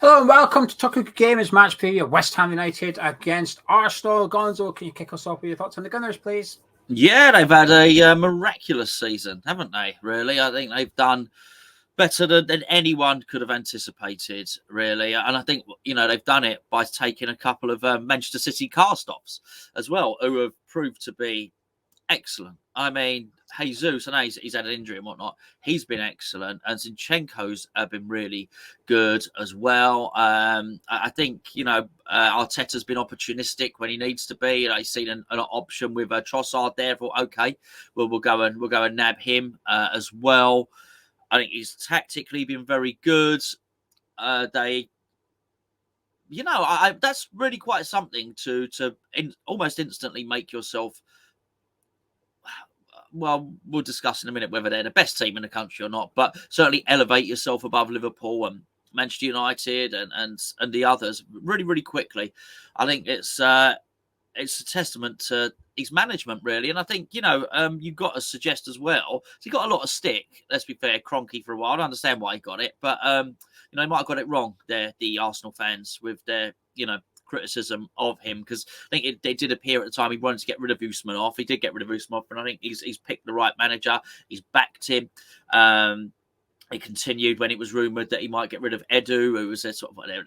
Hello and welcome to Talking Gamers match preview of West Ham United against Arsenal. Gonzo, can you kick us off with your thoughts on the Gunners, please? Yeah, they've had a miraculous season, haven't they, really? I think they've done better than anyone could have anticipated, really. And I think, they've done it by taking a couple of Manchester City cast-offs as well, who have proved to be excellent. I mean, Jesus, I know he's had an injury and whatnot. He's been excellent, and Zinchenko's been really good as well. I think Arteta's been opportunistic when he needs to be. He's seen an option with Trossard there. Thought, okay, we'll go and nab him as well. I think he's tactically been very good. That's really quite something to almost instantly make yourself. Well, we'll discuss in a minute whether they're the best team in the country or not, but certainly elevate yourself above Liverpool and Manchester United and the others really, really quickly. I think it's a testament to his management, really. And I think, you've got to suggest as well, he got a lot of stick, let's be fair, Kroenke for a while. I understand why he got it, but, he might have got it wrong there, the Arsenal fans, with their, criticism of him, because I think it did appear at the time he wanted to get rid of Usmanov. He did get rid of Usmanov, and I think he's picked the right manager. He's backed him. It continued when it was rumoured that he might get rid of Edu, who was their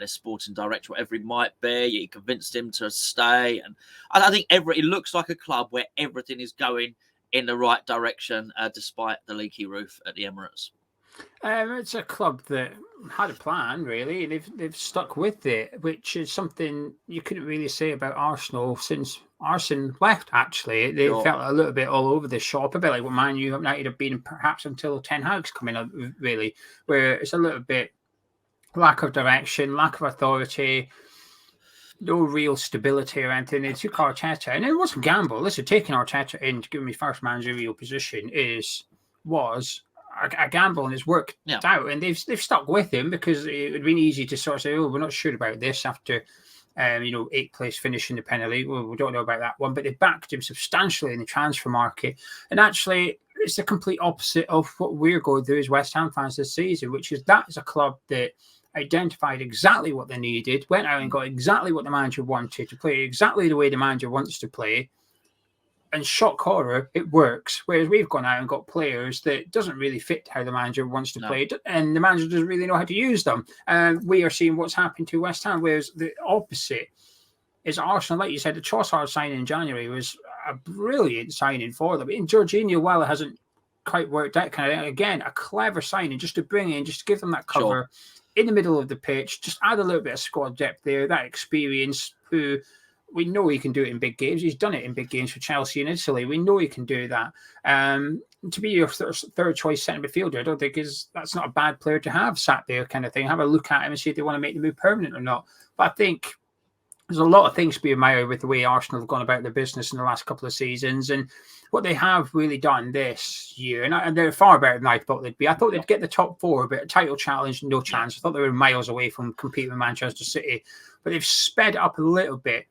sporting director, whatever he might be. He convinced him to stay, and I think it looks like a club where everything is going in the right direction, despite the leaky roof at the Emirates. It's a club that had a plan, really. They've stuck with it, which is something you couldn't really say about Arsenal since Arsene left, actually. They felt a little bit all over the shop, a bit like what Man United have been perhaps until Ten Hag's coming up, really, where it's a little bit lack of direction, lack of authority, no real stability or anything. They took Arteta, and it wasn't a gamble. Listen, taking Arteta in to give me first managerial position was a gamble, and it's worked out, and they've stuck with him because it would have been easy to sort of say, we're not sure about this after 8th place finish in the Premier League. Well, we don't know about that one, but they backed him substantially in the transfer market. And actually, it's the complete opposite of what we're going through as West Ham fans this season, which is that is a club that identified exactly what they needed, went out and got exactly what the manager wanted to play, exactly the way the manager wants to play. And shock horror, it works. Whereas we've gone out and got players that doesn't really fit how the manager wants to play, and the manager doesn't really know how to use them. And we are seeing what's happened to West Ham. Whereas the opposite is Arsenal. Like you said, the Trossard signing in January was a brilliant signing for them. And Jorginho, while it hasn't quite worked out, kind of again a clever signing just to bring in, just to give them that cover in the middle of the pitch, just add a little bit of squad depth there, that experience. Who we know he can do it in big games. He's done it in big games for Chelsea and Italy. We know he can do that. To be your third choice centre midfielder, I don't think that's not a bad player to have sat there, kind of thing. Have a look at him and see if they want to make the move permanent or not. But I think there's a lot of things to be admired with the way Arsenal have gone about their business in the last couple of seasons, and what they have really done this year. And they're far better than I thought they'd be. I thought they'd get the top four, but a title challenge, no chance. I thought they were miles away from competing with Manchester City, but they've sped up a little bit.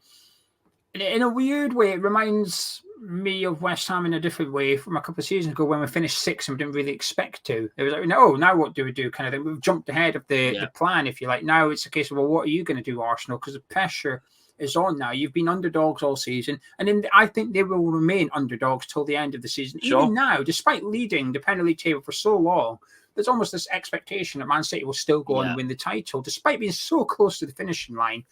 In a weird way, it reminds me of West Ham in a different way from a couple of seasons ago when we finished sixth and we didn't really expect to. It was like, no, now what do we do? Kind of thing. We've jumped ahead of the plan, if you like. Now it's a case of, well, what are you going to do, Arsenal? Because the pressure is on now. You've been underdogs all season, and I think they will remain underdogs till the end of the season. Sure. Even now, despite leading the Premier League table for so long, there's almost this expectation that Man City will still go on and win the title, despite being so close to the finishing line.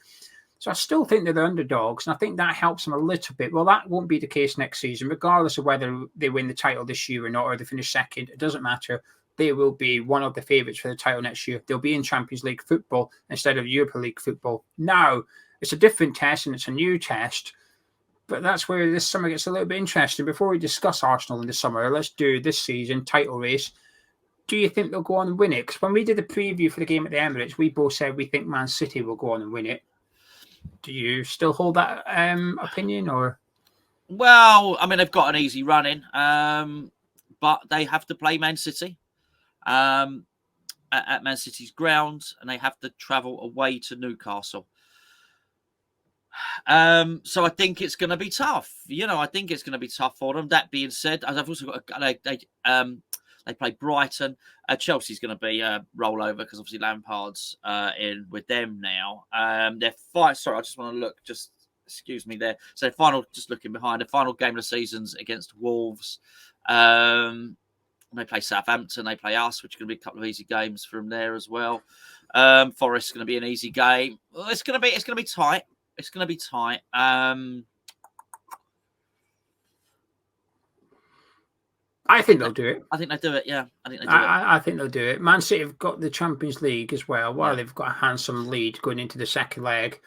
So I still think they're the underdogs, and I think that helps them a little bit. Well, that won't be the case next season, regardless of whether they win the title this year or not, or they finish second. It doesn't matter. They will be one of the favourites for the title next year. They'll be in Champions League football instead of Europa League football. Now, it's a different test, and it's a new test, but that's where this summer gets a little bit interesting. Before we discuss Arsenal in the summer, let's do this season title race. Do you think they'll go on and win it? Because when we did the preview for the game at the Emirates, we both said we think Man City will go on and win it. Do you still hold that opinion, or? Well, I mean, they've got an easy run in, but they have to play Man City at Man City's ground, and they have to travel away to Newcastle. So I think it's going to be tough. I think it's going to be tough for them. That being said, I've also got they They play Brighton. Chelsea's going to be a rollover because obviously Lampard's in with them now. They're fine. Sorry, I just want to look. Just excuse me there. So final, just looking behind, the final game of the season's against Wolves. They play Southampton. They play us, which is going to be a couple of easy games from there as well. Forest's going to be an easy game. Well, it's going to be tight. It's going to be tight. I think they'll do it. I think they do it. Yeah, I think they'll do it. Man City have got the Champions League as well. While they've got a handsome lead going into the second leg,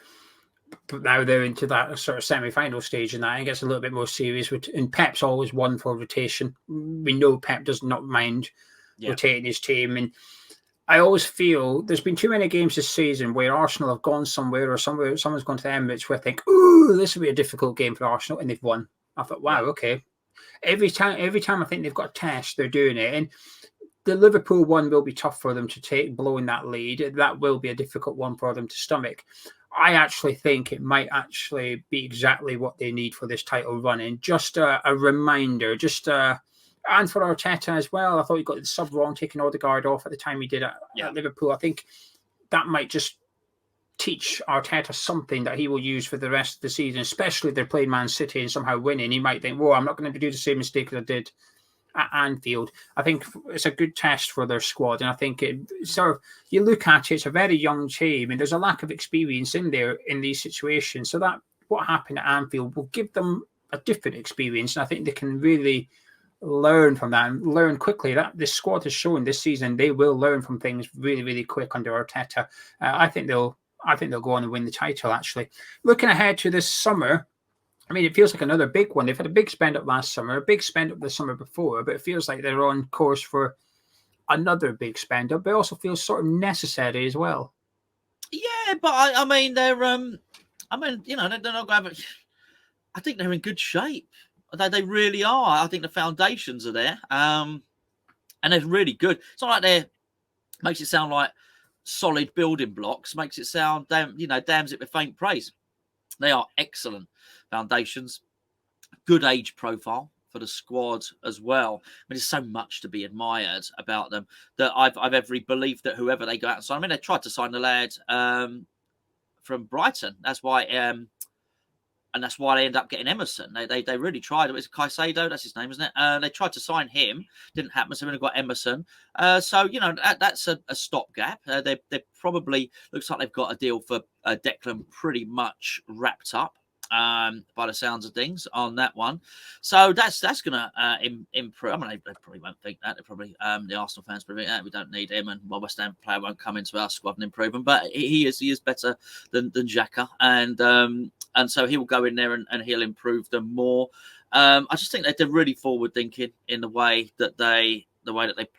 but now they're into that sort of semi-final stage, and that it gets a little bit more serious. And Pep's always won for rotation. We know Pep does not mind rotating his team, and I always feel there's been too many games this season where Arsenal have gone somewhere or someone's gone to the Emirates where I think, ooh, this will be a difficult game for Arsenal, and they've won. I thought, wow, okay. Every time I think they've got a test, they're doing it. And the Liverpool one will be tough for them to take, blowing that lead. That will be a difficult one for them to stomach. I actually think it might actually be exactly what they need for this title run. And just a reminder, and for Arteta as well. I thought he got the sub wrong, taking Odegaard off at the time he did at Liverpool. I think that might just teach Arteta something that he will use for the rest of the season, especially if they're playing Man City and somehow winning. He might think, I'm not going to do the same mistake as I did at Anfield. I think it's a good test for their squad, and I think you look at it, it's a very young team, and there's a lack of experience in there in these situations. So that what happened at Anfield will give them a different experience, and I think they can really learn from that and learn quickly. That this squad has shown this season they will learn from things really, really quick under Arteta. I think they'll go on and win the title, actually. Looking ahead to this summer, I mean, it feels like another big one. They've had a big spend up last summer, a big spend up the summer before, but it feels like they're on course for another big spend up, but it also feels sort of necessary as well. Yeah, but I mean, they're not going to have it. I think they're in good shape. They really are. I think the foundations are there. And they're really good. It's not like makes it sound like solid building blocks, makes it sound damns it with faint praise. They are excellent foundations, good age profile for the squad as well. I mean, there's so much to be admired about them that I've every belief that whoever they go out and sign, I mean, they tried to sign the lad from Brighton. That's why and that's why they end up getting Emerson. They really tried. It was Caicedo, that's his name, isn't it? They tried to sign him, didn't happen. So they've got Emerson. So that's a stopgap. They probably looks like they've got a deal for Declan pretty much wrapped up. By the sounds of things on that one, so that's going to improve. I mean, they probably won't think that. They probably the Arsenal fans probably think, we don't need him, and West Ham player won't come into our squad and improve him. But he is better than Xhaka, and so he will go in there and he'll improve them more. I just think that they're really forward thinking in the way that they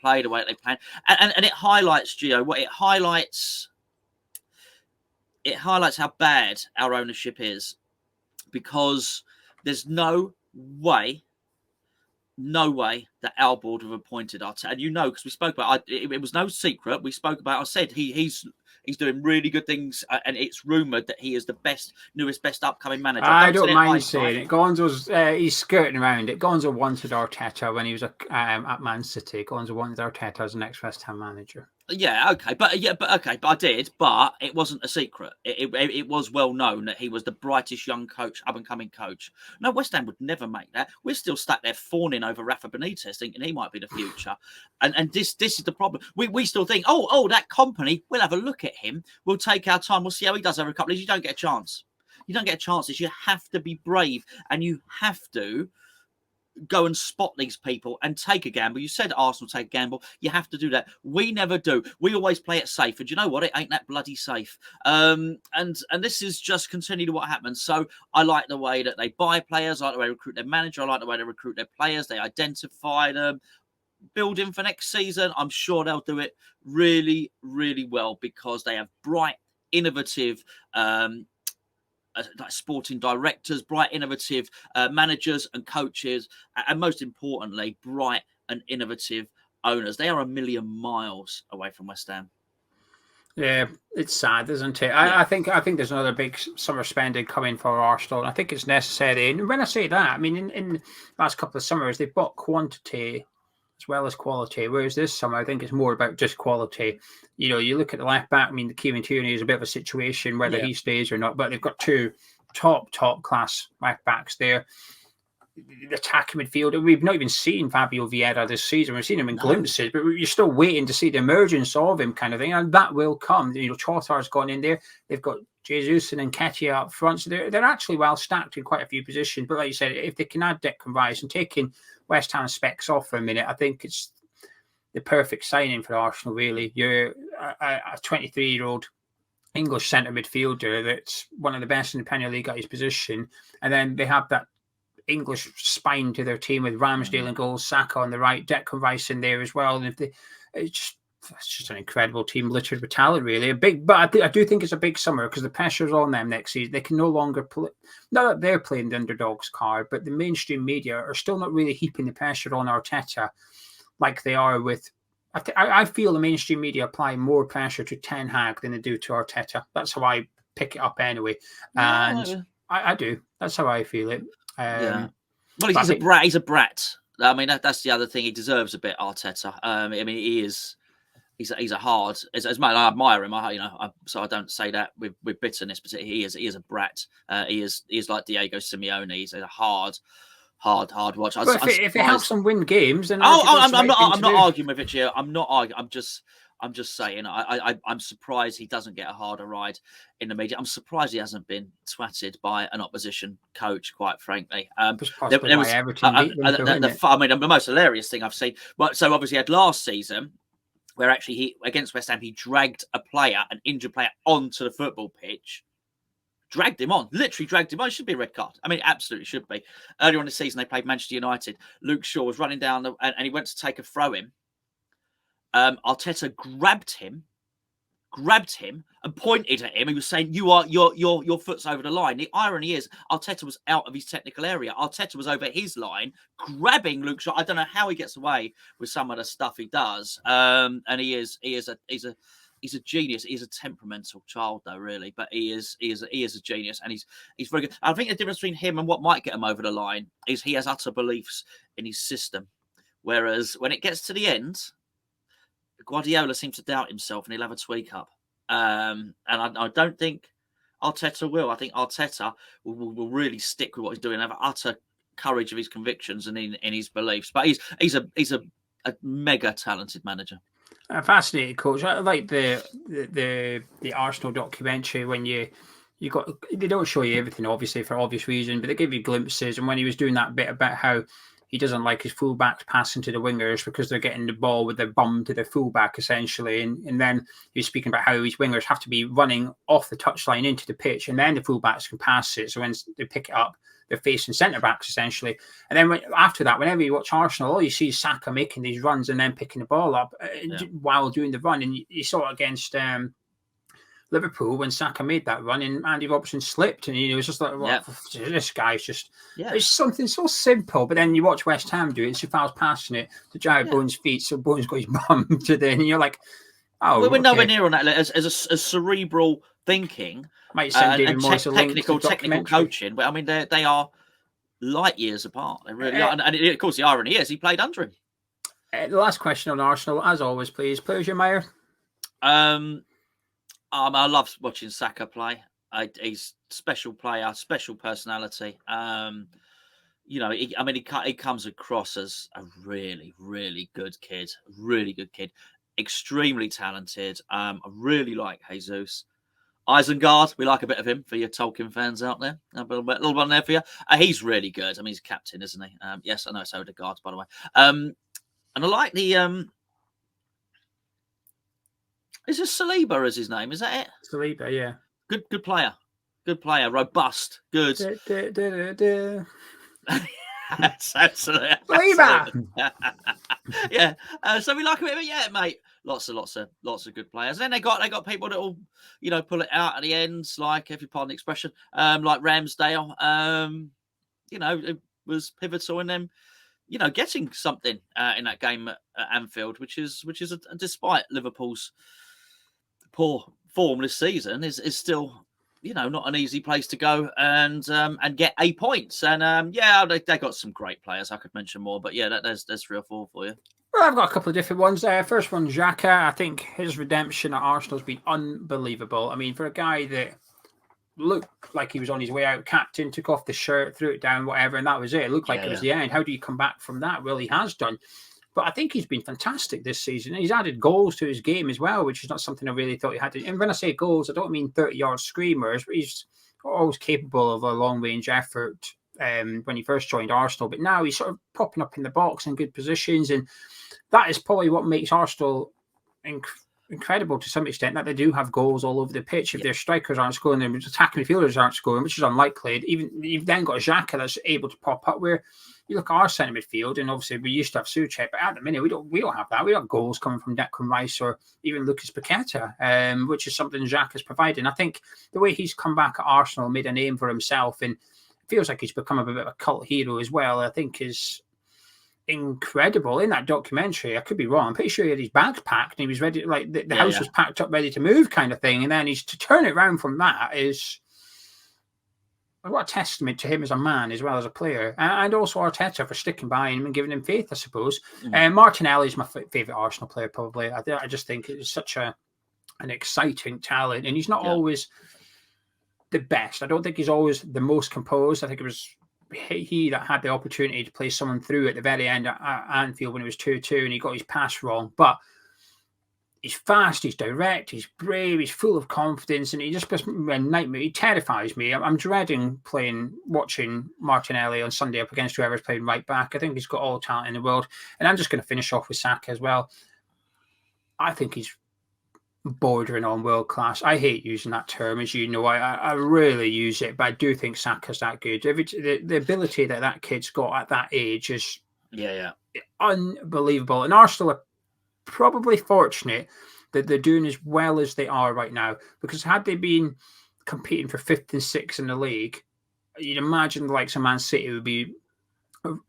play, the way that they plan, and it highlights, Geo. What it highlights how bad our ownership is. Because there's no way that our board have appointed Arteta. And because we spoke about it, it was no secret. We spoke about, I said he's doing really good things, and it's rumoured that he is the newest best upcoming manager. I don't mind saying it. Gonzo's he's skirting around it. Gonzo wanted Arteta when he was at Man City. Gonzo wanted Arteta as the next West Ham manager. Yeah, okay, but I did, but it wasn't a secret. It was well known that he was the brightest young coach, up and coming coach. No, West Ham would never make that. We're still stuck there fawning over Rafa Benitez, thinking he might be the future, and this is the problem. We still think, that company, we'll have a look at him. We'll take our time. We'll see how he does over a couple of years. You don't get a chance. You don't get chances. You have to be brave, and you have to go and spot these people and take a gamble. You said Arsenal take a gamble. You have to do that. We never do. We always play it safe. And you know what? It ain't that bloody safe. And this is just continually what happens. So I like the way that they buy players. I like the way they recruit their manager. I like the way they recruit their players. They identify them. Building for next season, I'm sure they'll do it really, really well because they have bright, innovative sporting directors, bright, innovative managers and coaches, and most importantly, bright and innovative owners. They are a million miles away from West Ham. Yeah, it's sad, isn't it? Yeah. I think there's another big summer spending coming for Arsenal, and I think it's necessary. And when I say that, I mean in the last couple of summers they've bought quantity as well as quality. Whereas this summer, I think it's more about just quality. You know, you look at the left back. I mean, the Kieran Tierney is a bit of a situation whether he stays or not, but they've got two top class left backs there. The attacking midfielder, we've not even seen Fabio Vieira this season. We've seen him in glimpses, but you're still waiting to see the emergence of him, kind of thing, and that will come. You know, Trossard's gone in there. They've got Jesus and Nketiah up front, so they're actually well stacked in quite a few positions. But like you said, if they can add Declan Rice and taking West Ham specs off for a minute, I think it's the perfect signing for Arsenal. Really, you're a 23-year-old English centre midfielder that's one of the best in the Premier League at his position, and then they have that English spine to their team with Ramsdale and goals, Saka on the right, Declan Rice in there as well. And it's just an incredible team littered with talent, really. But I do think it's a big summer because the pressure's on them next season. They can no longer play. Not that they're playing the underdog's card, but the mainstream media are still not really heaping the pressure on Arteta like they are with. I feel the mainstream media apply more pressure to Ten Hag than they do to Arteta. That's how I pick it up anyway, and I do. That's how I feel it. Well, he's a brat. I mean, that's the other thing. He deserves a bit, Arteta. I mean, he's a hard. As much as I admire him, so I don't say that with bitterness. But he is a brat. He is like Diego Simeone. He's a hard watch. If it helps them win games, then I'm not arguing with it, Gio. I'm not arguing. I'm just saying, I'm surprised he doesn't get a harder ride in the media. I'm surprised he hasn't been twatted by an opposition coach, quite frankly. The most hilarious thing I've seen. But so obviously, he had last season where actually he against West Ham, he dragged an injured player, onto the football pitch. Dragged him on, literally dragged him on. It should be a red card. I mean, it absolutely should be. Earlier on the season, they played Manchester United. Luke Shaw was running down and he went to take a throw in. Arteta grabbed him and pointed at him. He was saying, your foot's over the line. The irony is Arteta was out of his technical area. Arteta was over his line, grabbing Luke Shaw. I don't know how he gets away with some of the stuff he does. And he's a genius. He's a temperamental child, though, really. But he is a genius, and he's very good. I think the difference between him and what might get him over the line is he has utter beliefs in his system. Whereas when it gets to the end, Guardiola seems to doubt himself and he'll have a tweak up. And I don't think Arteta will. I think Arteta will really stick with what he's doing, have utter courage of his convictions and in his beliefs. But he's a mega talented manager. A fascinating coach. I like the Arsenal documentary when they don't show you everything, obviously, for obvious reasons, but they give you glimpses. And when he was doing that bit about how he doesn't like his fullbacks passing to the wingers because they're getting the ball with their bum to the fullback, essentially. And then he was speaking about how his wingers have to be running off the touchline into the pitch, and then the fullbacks can pass it. So when they pick it up, they're facing centre-backs, essentially. And then after that, whenever you watch Arsenal, all you see is Saka making these runs and then picking the ball up while doing the run. And you saw it against Liverpool when Saka made that run and Andy Robertson slipped, and it was just like, this guy's just it's something so simple. But then you watch West Ham do it, Sufal's passing it to Jared Bowen's feet, so Bowen's got his bum to the, and you're like, we're nowhere near on that. As a cerebral thinking, might send David Moyes technical coaching, but I mean they are light years apart. They really are, and of course the irony is he played under him. The last question on Arsenal, as always, please. Players you admire? I love watching Saka play. He's a special player, special personality. He comes across as a really, really good kid. Really good kid. Extremely talented. I really like Jesus. Isengard, we like a bit of him for your Tolkien fans out there. A little one there for you. He's really good. I mean, he's captain, isn't he? Yes, I know it's Odegaard, by the way. And I like the... Is it Saliba as his name? Is that it? Saliba, yeah. Good player. Good player. Robust. Good. Saliba! Yeah. So we like a bit of it, yeah, mate. Lots of good players. And then they got people that will, pull it out at the end, like, if you pardon the expression, like Ramsdale. It was pivotal in them, getting something in that game at Anfield, which is despite Liverpool's poor form this season, is still, not an easy place to go and get 8 points. And they got some great players. I could mention more, but yeah, there's 3 or 4 for you. Well, I've got a couple of different ones. First one, Xhaka. I think his redemption at Arsenal has been unbelievable. I mean, for a guy that looked like he was on his way out, captain, took off the shirt, threw it down, whatever, and that was it. It looked like it was the end. How do you come back from that? Well, he has done. But I think he's been fantastic this season. He's added goals to his game as well, which is not something I really thought he had to. And when I say goals, I don't mean 30-yard screamers, but he's always capable of a long-range effort when he first joined Arsenal. But now he's sort of popping up in the box in good positions. And that is probably what makes Arsenal incredible to some extent, that they do have goals all over the pitch. If their strikers aren't scoring, their attacking midfielders aren't scoring, which is unlikely. Even you've then got a Xhaka that's able to pop up. Where you look at our centre midfield, and obviously we used to have Souček, but at the minute we don't have that. We don't have goals coming from Declan Rice or even Lucas Paqueta, which is something Xhaka's providing. I think the way he's come back at Arsenal, made a name for himself, and feels like he's become a bit of a cult hero as well, I think is incredible. In that documentary, I could be wrong, I'm pretty sure he had his bags packed and he was ready, like the house was packed up ready to move kind of thing, and then he's to turn it around from that is what a testament to him as a man as well as a player, and also Arteta for sticking by him and giving him faith, I suppose. Martinelli is my favourite Arsenal player probably. I just think it's such an exciting talent, and he's not always the best. I don't think he's always the most composed. I think it was he that had the opportunity to play someone through at the very end at Anfield when it was 2-2 and he got his pass wrong. But he's fast, he's direct, he's brave, he's full of confidence, and he just puts me a nightmare. He terrifies me. I'm dreading watching Martinelli on Sunday up against whoever's playing right back. I think he's got all talent in the world. And I'm just going to finish off with Saka as well. I think he's bordering on world class. I hate using that term, as you know. I really use it, but I do think Saka's that good. The ability that kid's got at that age is unbelievable. And Arsenal are probably fortunate that they're doing as well as they are right now, because had they been competing for 5th and 6th in the league, you'd imagine the likes of Man City would be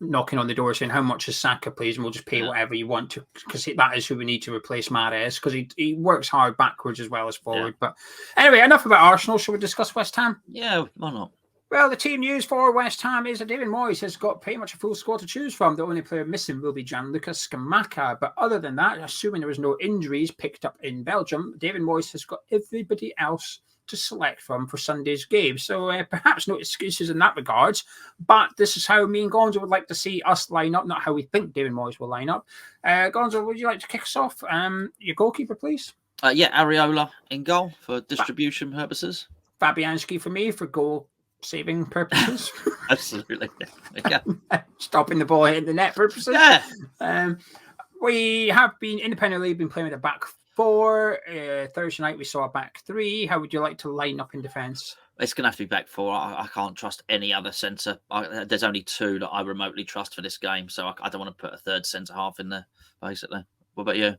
knocking on the door saying, how much is Saka, please, and we'll just pay whatever you want to, because that is who we need to replace Mahrez, because he works hard backwards as well as forward. But anyway, enough about Arsenal. Shall we discuss West Ham? Yeah, why not? Well, the team news for West Ham is that David Moyes has got pretty much a full squad to choose from. The only player missing will be Gianluca Scamacca. But other than that, assuming there was no injuries picked up in Belgium, David Moyes has got everybody else to select from for Sunday's game. So perhaps no excuses in that regards. But this is how me and Gonzo would like to see us line up, not how we think David Moyes will line up. Gonzo, would you like to kick us off? Your goalkeeper, please. Areola in goal for distribution purposes. Fabianski for me for goal saving purposes. Absolutely. Yeah. Stopping the ball hitting the net purposes. Yeah. We have been independently been playing with a back 4. Thursday night we saw a back 3. How would you like to line up in defence? It's going to have to be back 4. I can't trust any other centre. There's only 2 that I remotely trust for this game, so I don't want to put a third centre half in there, basically. What about you?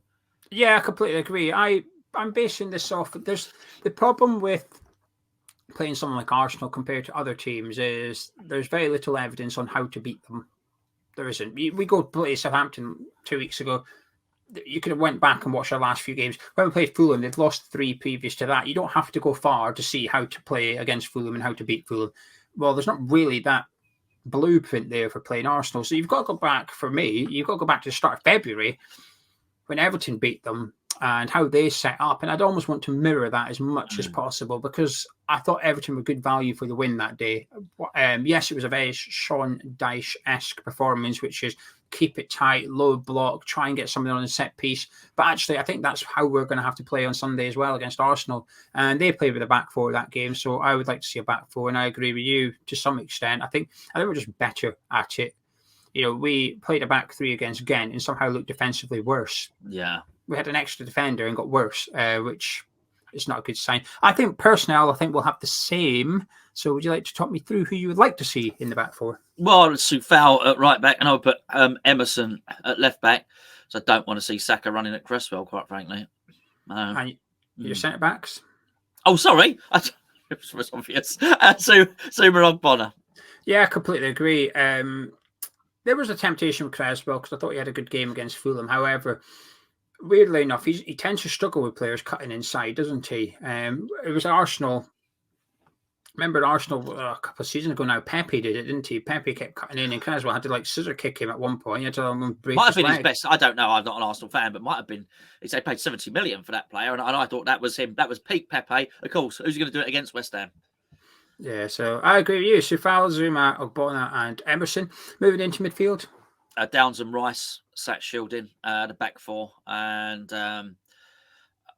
Yeah, I completely agree. I'm basing this off. There's the problem with playing someone like Arsenal compared to other teams is there's very little evidence on how to beat them. There isn't. We go play Southampton 2 weeks ago. You could have went back and watched our last few games. When we played Fulham, they've lost 3 previous to that. You don't have to go far to see how to play against Fulham and how to beat Fulham. Well, there's not really that blueprint there for playing Arsenal. So you've got to go back, for me, you've got to go back to the start of February when Everton beat them and how they set up. And I'd almost want to mirror that as much as possible, because I thought Everton were good value for the win that day. Yes, it was a very Sean Dyche-esque performance, which is keep it tight, low block, try and get something on a set piece. But actually, I think that's how we're going to have to play on Sunday as well against Arsenal. And they played with a back 4 that game, so I would like to see a back 4. And I agree with you to some extent. I think we're just better at it. You know, we played a back 3 against Ghent and somehow looked defensively worse. Yeah. We had an extra defender and got worse, which is not a good sign. I think personnel, we'll have the same. So would you like to talk me through who you would like to see in the back 4? Well, Soufal at right back, and I would put Emerson at left back. So I don't want to see Saka running at Cresswell, quite frankly. And your centre backs? Oh, sorry. It was obvious. So Marog Bonner. Yeah, I completely agree. There was a temptation with Cresswell because I thought he had a good game against Fulham. However, weirdly enough, he tends to struggle with players cutting inside, doesn't he? It was Arsenal Remember Arsenal a couple of seasons ago now, Pepe did it, didn't he? Pepe kept cutting in and Creswell had to like scissor kick him at one point. He had to break Might have his been his leg. best. I don't know. I'm not an Arsenal fan, but might have been. They paid 70 million for that player, and I thought that was him. That was peak Pepe. Of course, who's going to do it against West Ham? Yeah, so I agree with you. Sufal, Zuma, Ogbonna, and Emerson. Moving into midfield. Downs and Rice sat shielding the back four, and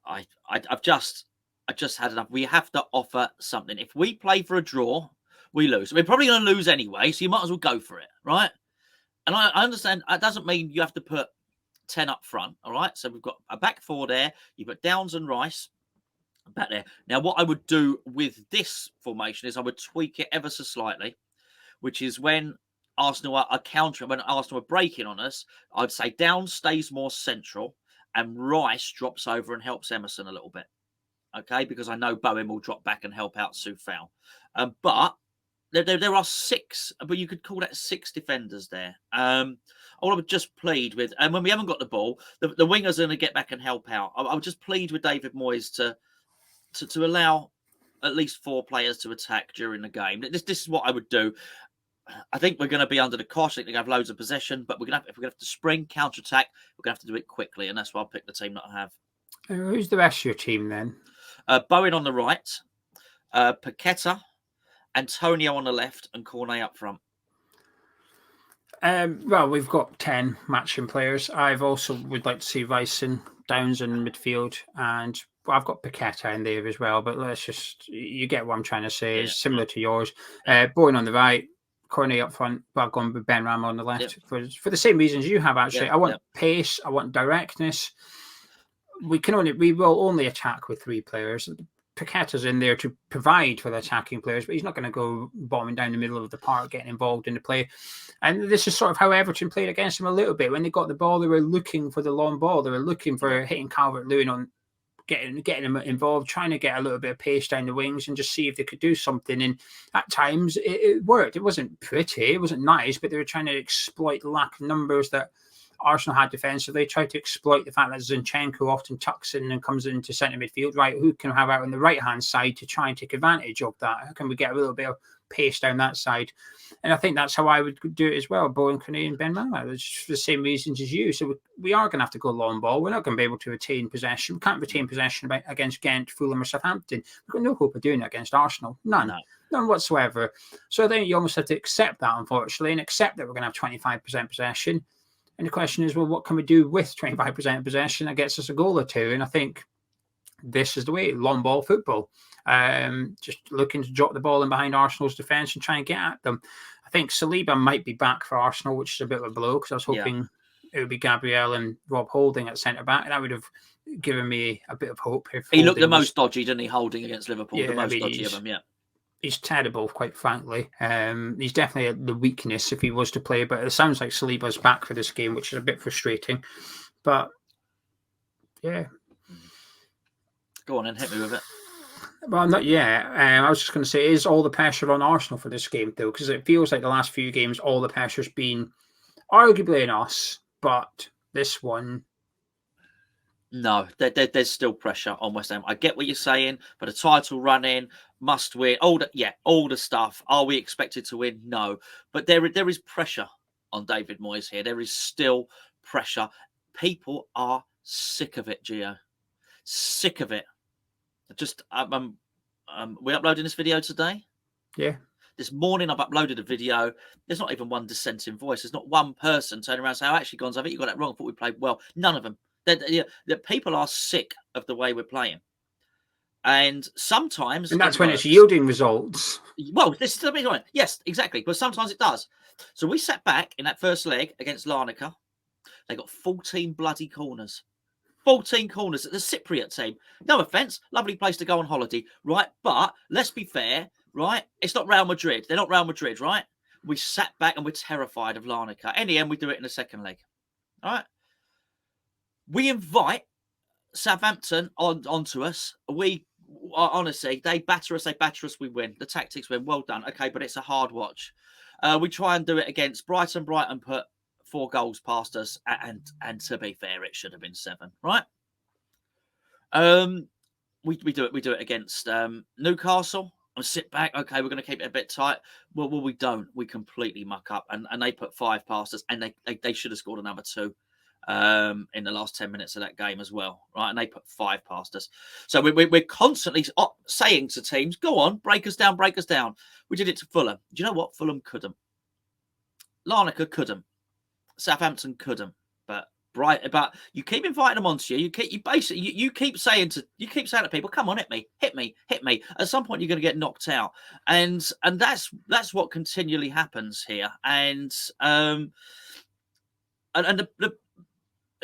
I've just had enough. We have to offer something. If we play for a draw, we lose. We're probably going to lose anyway, so you might as well go for it, right? And I understand that doesn't mean you have to put 10 up front, all right? So we've got a back four there. You've got Downs and Rice back there. Now, what I would do with this formation is I would tweak it ever so slightly, which is when Arsenal are countering, when Arsenal are breaking on us, I'd say Downs stays more central and Rice drops over and helps Emerson a little bit. Okay, because I know Bowen will drop back and help out Sufal. But there are 6, but you could call that 6 defenders there. All I would just plead with, and when we haven't got the ball, the wingers are going to get back and help out. I would just plead with David Moyes to allow at least 4 players to attack during the game. This is what I would do. I think we're going to be under the cosh. I think they're going to have loads of possession, but if we're going to have to spring, counter-attack, we're going to have to do it quickly, and that's why I'll pick the team that I have. Who's the rest of your team then? Bowen on the right, Paqueta, Antonio on the left, and Cornet up front. Well, we've got 10 matching players. I've also would like to see Rice and Downs in midfield, and I've got Paqueta in there as well. But you get what I'm trying to say. Yeah. It's similar to yours. Bowen on the right, Cornet up front, but I've gone with Ben Ram on the left for the same reasons you have, actually. I want pace, I want directness. We will only attack with 3 players. Paqueta's in there to provide for the attacking players, but he's not going to go bombing down the middle of the park, getting involved in the play. And this is sort of how Everton played against him a little bit. When they got the ball, they were looking for the long ball. They were looking for hitting Calvert-Lewin on getting him involved, trying to get a little bit of pace down the wings and just see if they could do something. And at times it worked. It wasn't pretty, it wasn't nice, but they were trying to exploit the lack of numbers that Arsenal had defensively, tried to exploit the fact that Zinchenko often tucks in and comes into centre midfield. Right, who can have out on the right-hand side to try and take advantage of that? How can we get a little bit of pace down that side? And I think that's how I would do it as well. Bowen, Cornet and Ben Rama. It's for the same reasons as you. So we are going to have to go long ball. We're not going to be able to retain possession. We can't retain possession against Ghent, Fulham or Southampton. We've got no hope of doing it against Arsenal. None whatsoever. So I think you almost have to accept that, unfortunately, and accept that we're going to have 25% possession. And the question is, well, what can we do with 25% possession that gets us a goal or 2? And I think this is the way, long ball football. Just looking to drop the ball in behind Arsenal's defence and try and get at them. I think Saliba might be back for Arsenal, which is a bit of a blow because I was hoping it would be Gabriel and Rob Holding at centre-back. That would have given me a bit of hope. He looked the most dodgy, didn't he, Holding against Liverpool? The most dodgy of them, He's terrible, quite frankly. He's definitely the weakness if he was to play, but it sounds like Saliba's back for this game, which is a bit frustrating. But, yeah. Go on and hit me with it. Well, not yet. I was just going to say, is all the pressure on Arsenal for this game, though? Because it feels like the last few games, all the pressure's been arguably on us, but this one... No, there's still pressure on West Ham. I get what you're saying, but a title run in, must win, all the stuff. Are we expected to win? No. But there is pressure on David Moyes here. There is still pressure. People are sick of it, Geo. Sick of it. Just, we uploading this video today? Yeah. This morning I've uploaded a video. There's not even one dissenting voice. There's not one person turning around and saying, actually, Gonzo, I think you got that wrong. I thought we played well. None of them. That people are sick of the way we're playing. And sometimes... And that's when it's yielding results. Well, this is the big point. Yes, exactly. But sometimes it does. So we sat back in that first leg against Larnaca. They got 14 bloody corners. 14 corners at the Cypriot team. No offence. Lovely place to go on holiday, right? But let's be fair, right? It's not Real Madrid. They're not Real Madrid, right? We sat back and we're terrified of Larnaca. In the end, we do it in the second leg. All right? We invite Southampton onto us. We honestly, they batter us, we win. The tactics win. Well done. Okay, but it's a hard watch. We try and do it against Brighton. Brighton put 4 goals past us, and to be fair, it should have been 7, right? We do it against Newcastle. We'll sit back. Okay, we're going to keep it a bit tight. Well, we don't. We completely muck up, and they put 5 past us, and they should have scored another 2 in the last 10 minutes of that game as well, right? And they put 5 past us. So we're constantly saying to teams, "Go on, break us down, break us down." We did it to Fulham. Do you know what? Fulham couldn't. Larnaca couldn't. Southampton couldn't. But you keep inviting them onto you. You keep saying to people, "Come on, hit me." At some point, you're going to get knocked out, and that's what continually happens here. And the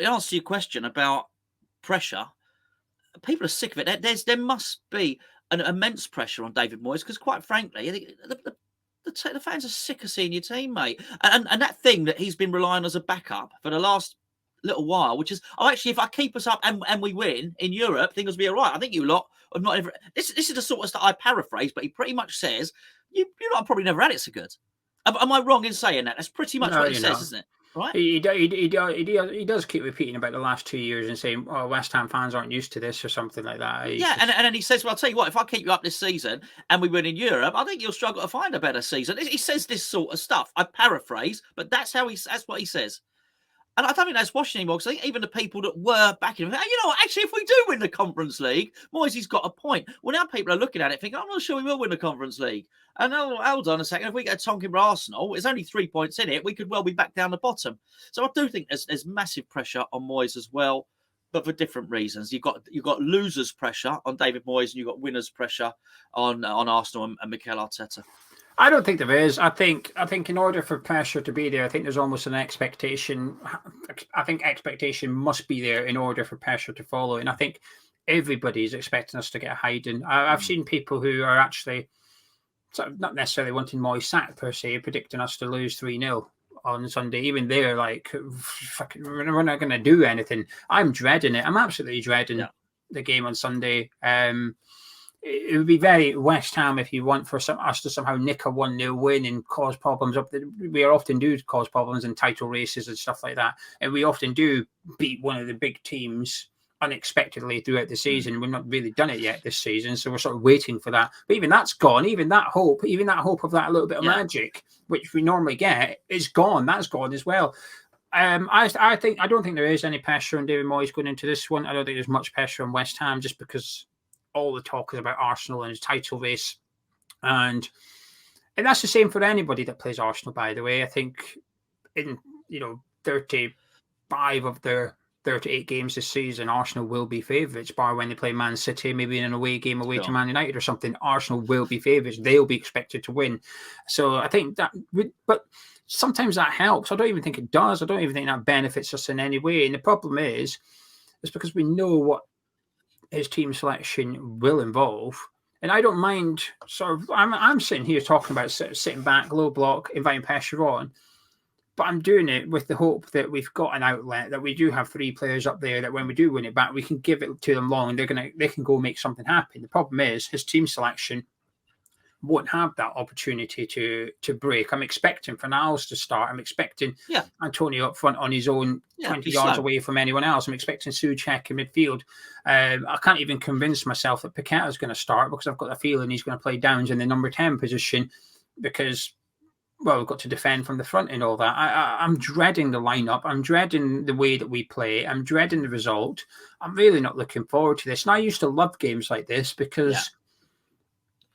answer to your question about pressure, people are sick of it. There must be an immense pressure on David Moyes because, quite frankly, I think the fans are sick of seeing your team, mate. And that thing that he's been relying as a backup for the last little while, which is, actually, if I keep us up and we win in Europe, things will be all right. I think you lot have not ever. This is the sort of stuff I paraphrase, but he pretty much says you lot have probably never had it so good. Am I wrong in saying that? That's pretty much what he says, isn't it? Right? He does keep repeating about the last 2 years and saying, "Oh, West Ham fans aren't used to this" or something like that. And then he says, "Well, I'll tell you what, if I keep you up this season and we win in Europe, I think you'll struggle to find a better season." He says this sort of stuff. I paraphrase, but that's what he says. And I don't think that's washing anymore, because I think even the people that were backing him, you know what, actually, if we do win the Conference League, Moyes' got a point. Well, now people are looking at it thinking, "I'm not sure we will win the Conference League." And hold on a second, if we get a tonking for Arsenal, it's only 3 points in it, we could well be back down the bottom. So I do think there's massive pressure on Moyes as well, but for different reasons. You've got losers' pressure on David Moyes, and you've got winners' pressure on Arsenal and Mikel Arteta. I don't think there is. I think in order for pressure to be there, I think there's almost an expectation. I think expectation must be there in order for pressure to follow. And I think everybody is expecting us to get a hiding. I've seen people who are actually sort of not necessarily wanting Moyes sacked per se, predicting us to lose 3-0 on Sunday. Even they're like, we're not going to do anything. I'm dreading it. I'm absolutely dreading the game on Sunday. It would be very West Ham if you want for us to somehow nick a 1-0 win and cause problems up. We often do cause problems in title races and stuff like that. And we often do beat one of the big teams unexpectedly throughout the season. We've not really done it yet this season, so we're sort of waiting for that. But even that's gone. Even that hope of that little bit of magic, which we normally get, is gone. That's gone as well. I don't think there is any pressure on David Moyes going into this one. I don't think there's much pressure on West Ham, just because all the talk is about Arsenal and his title race, and that's the same for anybody that plays Arsenal. By the way, I think in 35 of their 38 games this season, Arsenal will be favourites, bar when they play Man City, maybe in an away game to Man United or something. Arsenal will be favourites. They'll be expected to win. So I think that, but sometimes that helps. I don't even think it does. I don't even think that benefits us in any way. And the problem is because we know what his team selection will involve. And I don't mind I'm sitting here talking about sitting back, low block, inviting pressure on, but I'm doing it with the hope that we've got an outlet, that we do have 3 players up there that when we do win it back, we can give it to them long and they can go make something happen. The problem is his team selection won't have that opportunity to break. I'm expecting Fornals to start. I'm expecting Antonio up front on his own, 20 yards away from anyone else. I'm expecting Souček in midfield. I can't even convince myself that Paqueta is going to start, because I've got a feeling he's going to play Downs in the number 10 position, because, well, we've got to defend from the front and all that. I'm dreading the lineup. I'm dreading the way that we play. I'm dreading the result. I'm really not looking forward to this. And I used to love games like this, because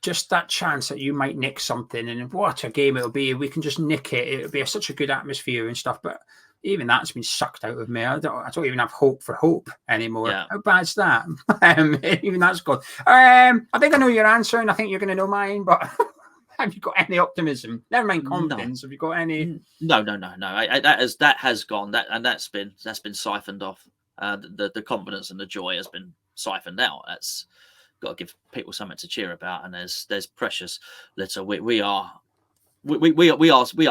just that chance that you might nick something, and what a game it'll be. We can just nick it. It'll be such a good atmosphere and stuff. But even that's been sucked out of me. I don't even have hope for hope anymore. Yeah. How bad's that? Even that's gone. I think I know your answer, and I think you're going to know mine. But have you got any optimism? Never mind confidence. No. Have you got any? No. That has gone. That's been siphoned off. The confidence and the joy has been siphoned out. That's got to give people something to cheer about, and there's precious little. We are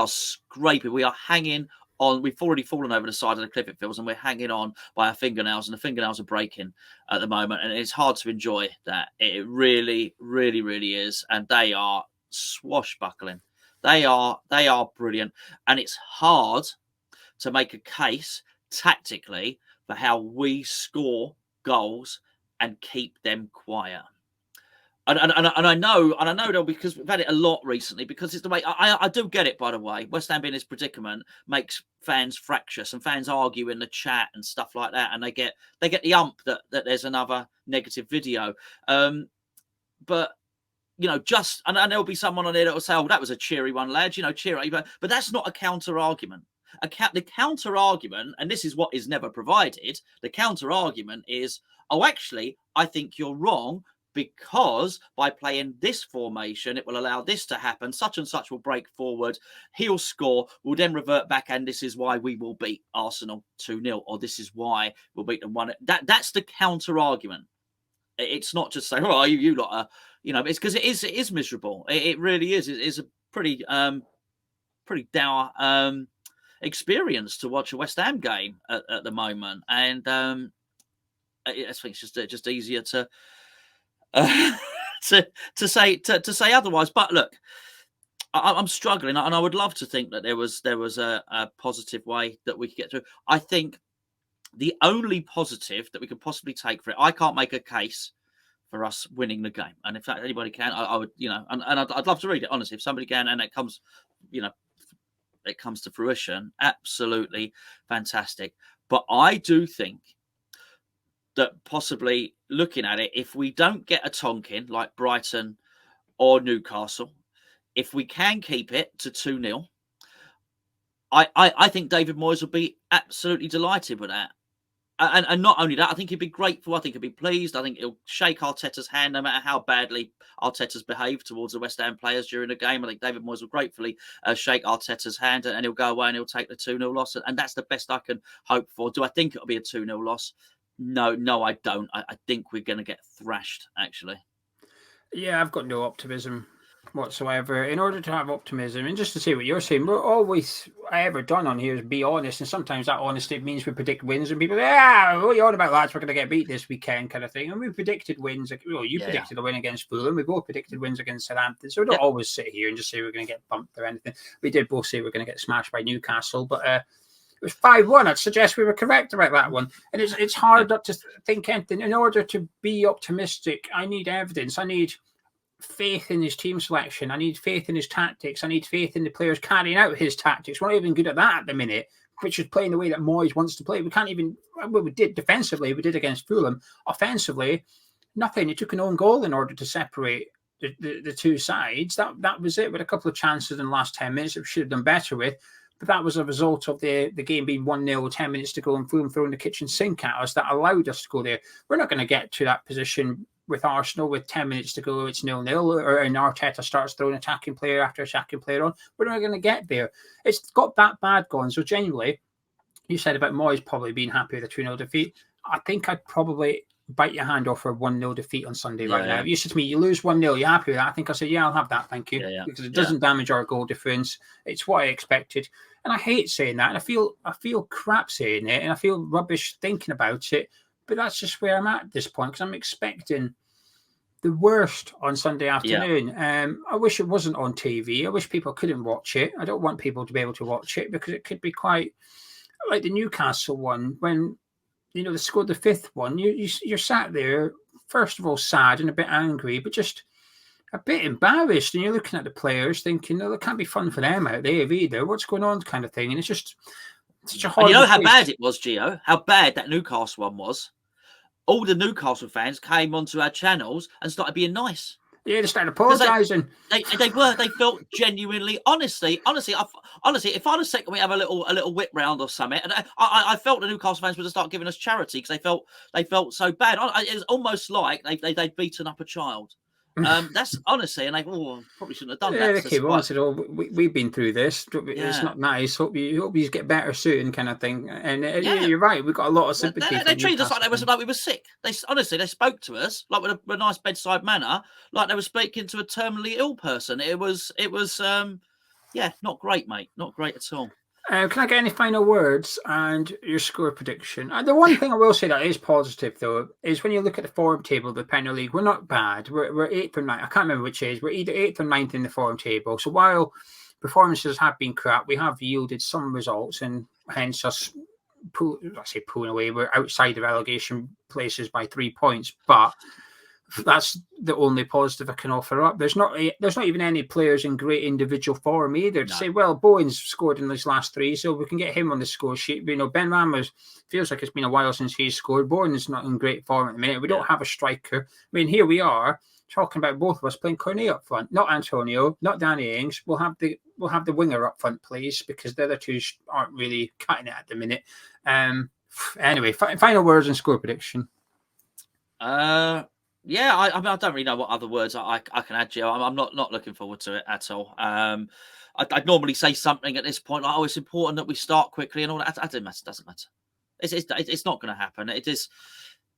scraping. We are hanging on. We've already fallen over the side of the cliff, it feels, and we're hanging on by our fingernails, and the fingernails are breaking at the moment, and it's hard to enjoy that. It really, really, really is, and they are swashbuckling. They are brilliant, and it's hard to make a case tactically for how we score goals and keep them quiet. And I know though, because we've had it a lot recently, because it's the way I do get it, by the way. West Ham in this predicament makes fans fractious, and fans argue in the chat and stuff like that, and they get the ump that there's another negative video. But just, and there'll be someone on there that will say, "Oh, that was a cheery one, lad." Cheery, but that's not a counter argument. The counter argument, and this is what is never provided. The counter argument is, "Oh, actually, I think you're wrong, because by playing this formation, it will allow this to happen. Such and such will break forward. He'll score. We'll then revert back, and this is why we will beat Arsenal 2-0, or this is why we'll beat them 1. That's the counter argument. It's not just saying, "Oh, you lot are," It's because it is miserable. It really is. It is a pretty dour experience to watch a West Ham game at the moment, and I think it's just easier to say otherwise. But look, I'm struggling, and I would love to think that there was a positive way that we could get through. I think the only positive that we could possibly take for it, I can't make a case for us winning the game, and in fact anybody can, I would, and I'd love to read it, honestly, if somebody can, and it comes, it comes to fruition, absolutely fantastic. But I do think that possibly looking at it, if we don't get a Tonkin like Brighton or Newcastle, if we can keep it to 2-0, I think David Moyes will be absolutely delighted with that. And not only that, I think he'd be grateful. I think he'd be pleased. I think he'll shake Arteta's hand, no matter how badly Arteta's behaved towards the West Ham players during the game. I think David Moyes will gratefully shake Arteta's hand, and he'll go away and he'll take the 2-0 loss. And that's the best I can hope for. Do I think it'll be a 2-0 loss? No, I don't. I think we're going to get thrashed, actually. Yeah, I've got no optimism whatsoever. In order to have optimism, and just to say what you're saying, we're always ever done on here is be honest, and sometimes that honesty means we predict wins, and people, what are you on about, lads? We're going to get beat this weekend, kind of thing. And we predicted wins. You predicted a win against Fulham. We both predicted wins against Southampton. So we don't always sit here and just say we're going to get bumped or anything. We did both say we're going to get smashed by Newcastle, but it was 5-1. I'd suggest we were correct about that one. And it's hard not to think anything. In order to be optimistic, I need evidence. I need faith in his team selection. I need faith in his tactics. I need faith in the players carrying out his tactics. We're not even good at that at the minute, which is playing the way that Moyes wants to play. We can't even, we did defensively, we did against Fulham. Offensively, nothing. He took an own goal in order to separate the two sides. That was it, with a couple of chances in the last 10 minutes that we should have done better with. But that was a result of the game being 1-0, 10 minutes to go, and Fulham throwing the kitchen sink at us that allowed us to go there. We're not going to get to that position with Arsenal with 10 minutes to go. It's 0-0, and Arteta starts throwing attacking player after attacking player on. We're not going to get there. It's got that bad going. So genuinely, you said about Moyes probably being happy with a 2-0 defeat. I think I'd probably bite your hand off for a 1-0 defeat on Sunday now. If you said to me, you lose 1-0, you happy with that? I think I said, yeah, I'll have that, thank you. Because it doesn't damage our goal difference. It's what I expected. And I hate saying that. And I feel crap saying it, and I feel rubbish thinking about it. But that's just where I'm at this point, because I'm expecting the worst on Sunday afternoon. I wish it wasn't on TV. I wish people couldn't watch it. I don't want people to be able to watch it, because it could be quite like the Newcastle one, when they scored the fifth one. You're sat there, first of all, sad and a bit angry, but just a bit embarrassed. And you're looking at the players thinking, no, it can't be fun for them out there either. What's going on, kind of thing. And it's just such a hard. You know how bad it was, Gio? How bad that Newcastle one was? All the Newcastle fans came onto our channels and started being nice. Yeah, they started apologising. They felt genuinely, honestly, if I'd have said, can we have a little whip round or something? And I felt the Newcastle fans would have started giving us charity, because they felt so bad. It was almost like they'd beaten up a child. That's honestly, and probably shouldn't have done that. They came on and said, we've been through this. It's not nice. Hope you get better soon, kind of thing. And you're right. We've got a lot of sympathy. They treated us like we were sick. They spoke to us like with a nice bedside manner, like they were speaking to a terminally ill person. It was not great, mate. Not great at all. Can I get any final words and your score prediction? The one thing I will say that is positive, though, is when you look at the form table of the Premier League, we're not bad. We're 8th or 9th. I can't remember which is. We're either 8th or 9th in the form table. So while performances have been crap, we have yielded some results, and hence us pulling away. We're outside the relegation places by 3 points. But that's the only positive I can offer up. There's not even any players in great individual form either. To say, well, Bowen's scored in these last 3, so we can get him on the score sheet. But, Ben Ramos feels like it's been a while since he's scored. Bowen's not in great form at the minute. We don't have a striker. Here we are talking about both of us playing Cornet up front, not Antonio, not Danny Ings. We'll have the winger up front, please, because the other two aren't really cutting it at the minute. Anyway, final words and score prediction. I don't really know what other words I can add, Gio. I'm not looking forward to it at all. I'd normally say something at this point like, it's important that we start quickly and all that. It doesn't matter. It's not going to happen. It is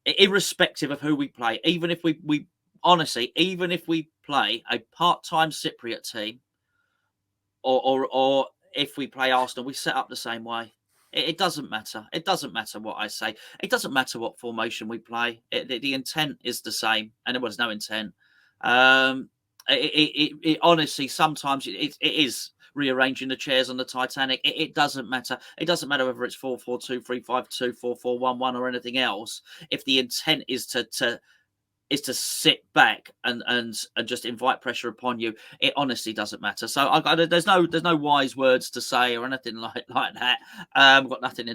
irrespective of who we play. Even if we honestly, even if we play a part-time Cypriot team, or if we play Arsenal, we set up the same way. It doesn't matter. It doesn't matter what I say. It doesn't matter what formation we play. The intent is the same, and there was no intent. It honestly, sometimes it is rearranging the chairs on the Titanic. It doesn't matter. It doesn't matter whether it's 4-4-2, 3-5-2, 4-4-1-1, or anything else. If the intent is to sit back and just invite pressure upon you, it honestly doesn't matter. So there's no wise words to say or anything like that. I've got nothing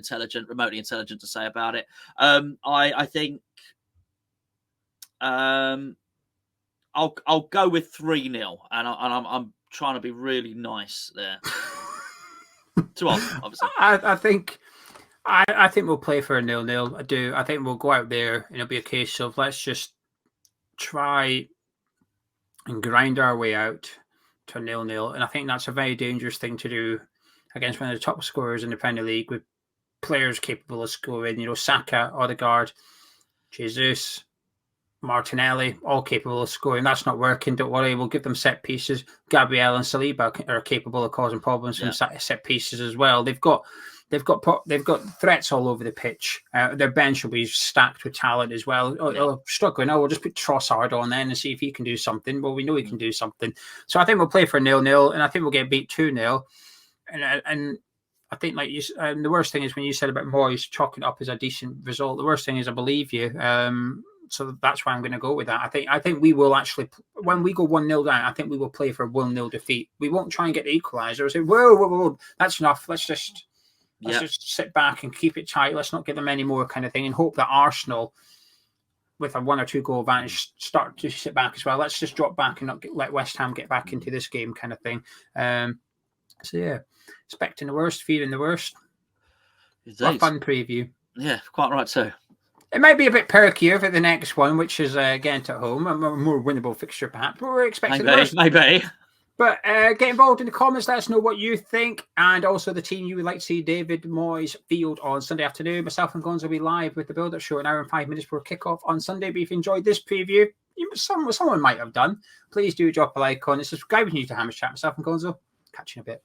remotely intelligent to say about it. I think I'll go with 3-0, and I'm trying to be really nice there. To us, obviously. I think we'll play for a 0-0. I do. I think we'll go out there and it'll be a case of let's just try and grind our way out to 0-0, and I think that's a very dangerous thing to do against one of the top scorers in the Premier League, with players capable of scoring. Saka, Odegaard, Jesus, Martinelli, all capable of scoring. That's not working. Don't worry, we'll give them set pieces. Gabriel and Saliba are capable of causing problems from set pieces as well. They've got threats all over the pitch. Their bench will be stacked with talent as well. Struggling. We'll just put Trossard on then and see if he can do something. Well, we know he can do something. So I think we'll play for 0-0, and I think we'll get beat 2-0. And I think, like you, the worst thing is when you said about Moyes chalking it up as a decent result. The worst thing is I believe you. So that's why I'm going to go with that. I think we will actually, when we go 1-0 down, I think we will play for a 1-0 defeat. We won't try and get the equaliser. Say, whoa, that's enough. Let's just sit back and keep it tight. Let's not give them any more kind of thing, and hope that Arsenal, with a 1 or 2 goal advantage, start to sit back as well. Let's just drop back and not let West Ham get back into this game kind of thing. Expecting the worst, fearing the worst. What a fun preview. Yeah, quite right too. It might be a bit perkier for the next one, which is Ghent at home, a more winnable fixture perhaps. But we're expecting the worst. Maybe. But get involved in the comments. Let us know what you think, and also the team you would like to see David Moyes field on Sunday afternoon. Myself and Gonzo will be live with the build-up show an hour and 5 minutes before kickoff on Sunday. But if you enjoyed this preview, someone might have done, please do drop a like on it. Subscribe if you're new to Ham Chat. Myself and Gonzo, catch you in a bit.